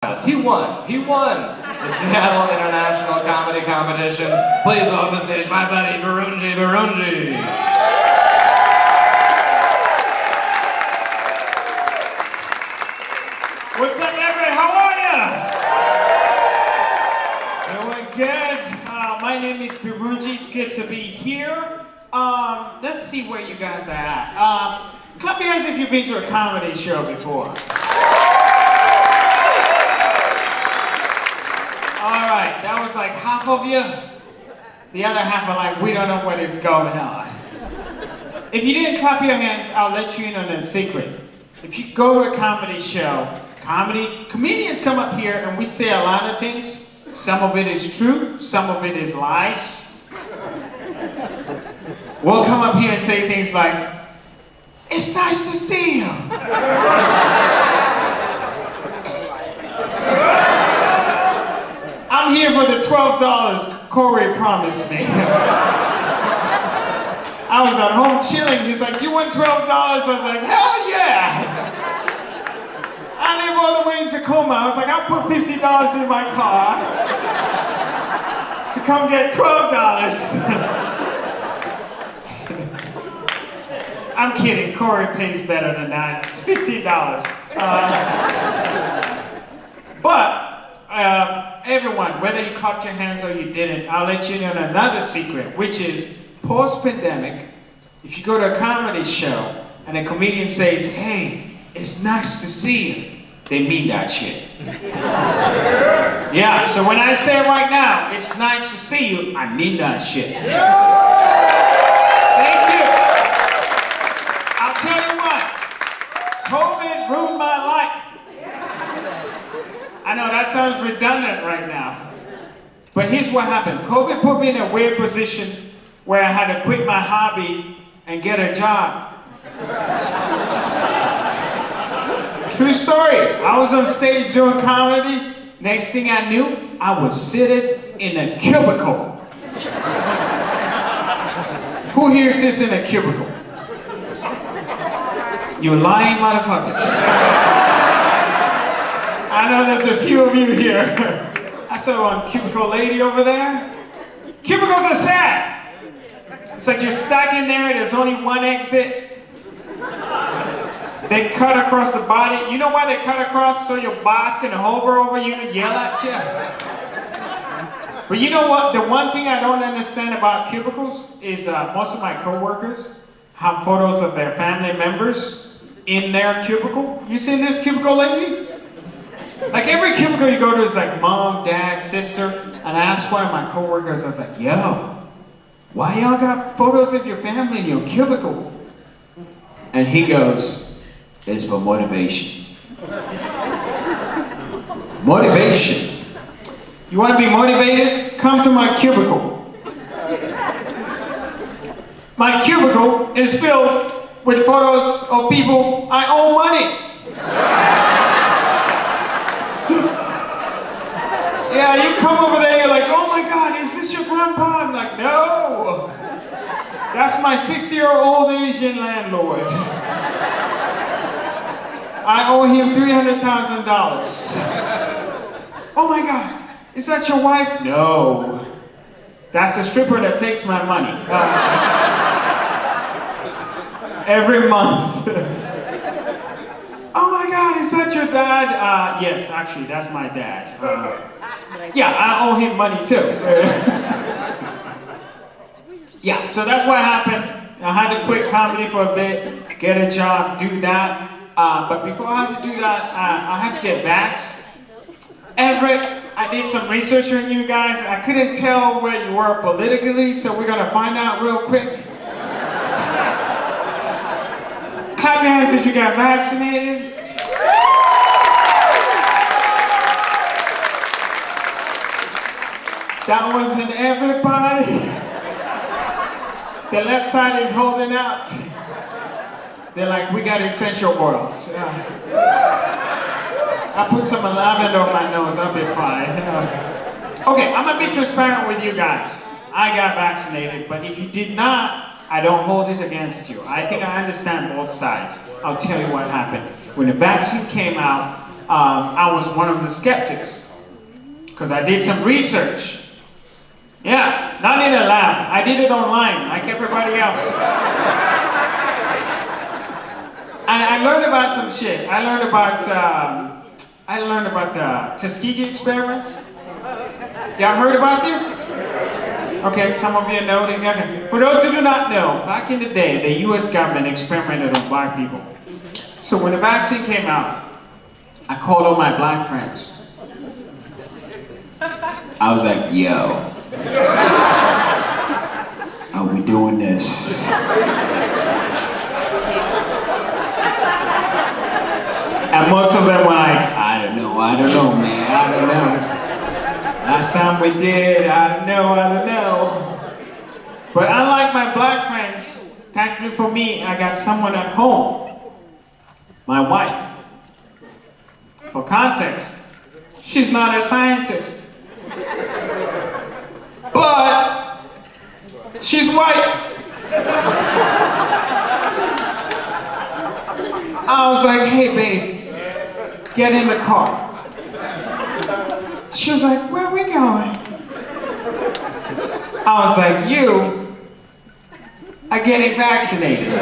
He won. He won the Seattle International Comedy Competition. Please welcome to the stage my buddy Birungi. What's up, Everett? How are you? Doing good. My name is Birungi. It's good to be here. Let's see where you guys are at. Clap your hands if you've been to a comedy show before. Alright, that was like half of you. The other half are like, we don't know what is going on. If you didn't clap your hands, I'll let you in on a secret. If you go to a comedy show, comedians come up here and we say a lot of things. Some of it is true, some of it is lies. We'll come up here and say things like, it's nice to see you. I'm here for the $12 Corey promised me. I was at home chilling. He's like, do you want $12? I was like, hell yeah! I live all the way in Tacoma. I was like, I'll put $50 in my car to come get $12. I'm kidding. Corey pays better than that. It's $50. Everyone, whether you clapped your hands or you didn't, I'll let you know another secret, which is post-pandemic, if you go to a comedy show and a comedian says, hey, it's nice to see you, they mean that shit. Yeah, so when I say right now, it's nice to see you, I mean that shit. Thank you. I'll tell you what, COVID ruined my life. I know that sounds redundant right now, but here's what happened. COVID put me in a weird position where I had to quit my hobby and get a job. True story. I was on stage doing comedy. Next thing I knew, I was seated in a cubicle. Who here sits in a cubicle? You lying motherfuckers. I know there's a few of you here. I saw one cubicle lady over there. Cubicles are sad. It's like you're stuck in there, there's only one exit. They cut across the body. You know why they cut across? So your boss can hover over you and yell at you. But you know what? The one thing I don't understand about cubicles is most of my coworkers have photos of their family members in their cubicle. You seen this cubicle lately? Like every cubicle you go to is like mom, dad, sister, and I asked one of my coworkers, I was like, yo, why y'all got photos of your family in your cubicle? And he goes, it's for motivation. Motivation. You want to be motivated? Come to my cubicle. My cubicle is filled with photos of people I owe money. Yeah, you come over there, you're like, oh my God, is this your grandpa? I'm like, no. That's my 60-year-old Asian landlord. I owe him $300,000. Oh my God, is that your wife? No. That's the stripper that takes my money. Every month. Oh my God, is that your dad? Yes, actually, that's my dad. Yeah, I owe him money too. Yeah, so that's what happened. I had to quit comedy for a bit, get a job, do that. But before I had to do that, I had to get vaxxed. Everett, I did some research on you guys. I couldn't tell where you were politically, so we're gonna find out real quick. Clap your hands if you got vaccinated. That wasn't everybody. The left side is holding out. They're like, we got essential oils. I put some lavender on my nose, I'll be fine. Okay, I'm gonna be transparent with you guys. I got vaccinated, but if you did not, I don't hold it against you. I think I understand both sides. I'll tell you what happened. When the vaccine came out, I was one of the skeptics because I did some research. Yeah, not in a lab. I did it online, like everybody else. And I learned about some shit. I learned about the Tuskegee experiment. Y'all heard about this? Okay, some of you know. Okay. For those who do not know, back in the day, the US government experimented on black people. So when the vaccine came out, I called all my black friends. I was like, yo, are we doing this? And most of them were like, I don't know, man, I don't know. Last time we did, I don't know. But unlike my black friends, thankfully for me, I got someone at home. My wife. For context, she's not a scientist. But she's white. I was like, hey babe, get in the car. She was like, where are we going? I was like, you are getting vaccinated.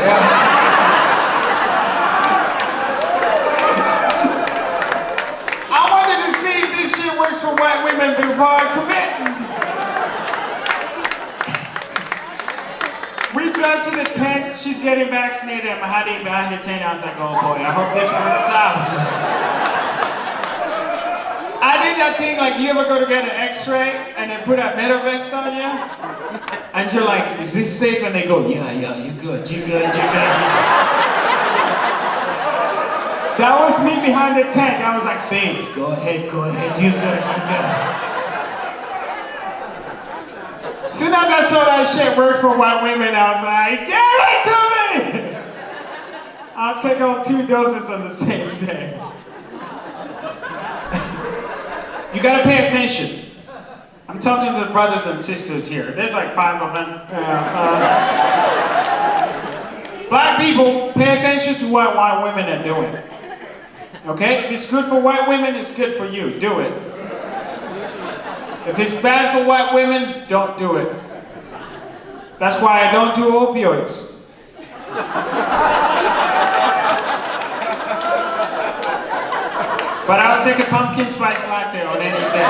I wanted to see if this shit works for white women before I commit. We drive to the tent, she's getting vaccinated, I'm hiding behind the tent. I was like, oh boy, I hope this works out. I did that thing like you ever go to get an x-ray and they put a metal vest on you? And you're like, is this safe? And they go, yeah, you're good. That was me behind the tent. I was like, babe, go ahead, you're good. As soon as I saw that shit work for white women, I was like, give it to me! I'll take all 2 doses on the same day. You gotta pay attention. I'm talking to the brothers and sisters here. There's like 5 of them. Black people, pay attention to what white women are doing. Okay? If it's good for white women, it's good for you. Do it. If it's bad for white women, don't do it. That's why I don't do opioids. But I'll take a pumpkin spice latte on any day.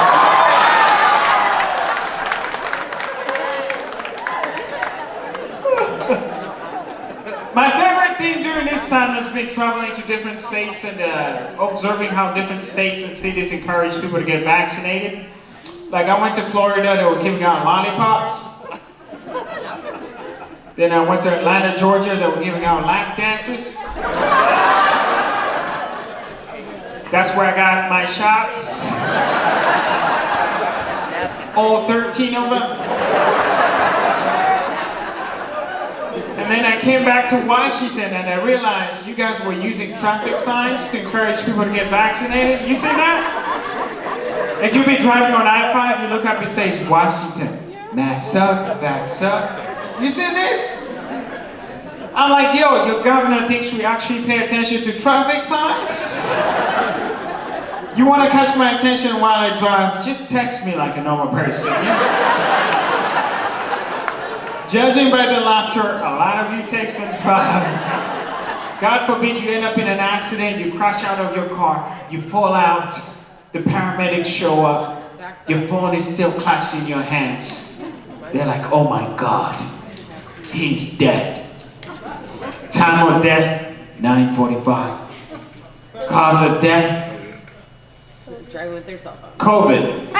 My favorite thing during this time has been traveling to different states and observing how different states and cities encourage people to get vaccinated. Like I went to Florida, they were giving out lollipops. Then I went to Atlanta, Georgia, they were giving out lap dances. That's where I got my shots. All 13 of them. And then I came back to Washington and I realized you guys were using traffic signs to encourage people to get vaccinated. You see that? Like you'll be driving on I-5, you look up, it says Washington. Max up, vax up. You see this? I'm like, yo, your governor thinks we actually pay attention to traffic signs? You want to catch my attention while I drive? Just text me like a normal person. Yeah? Judging by the laughter, a lot of you text and drive. God forbid you end up in an accident, you crash out of your car, you fall out, the paramedics show up, your phone is still clutched in your hands. They're like, oh my God, he's dead. Time of death, 9:45. Cause of death, Driving with their cell phone. COVID.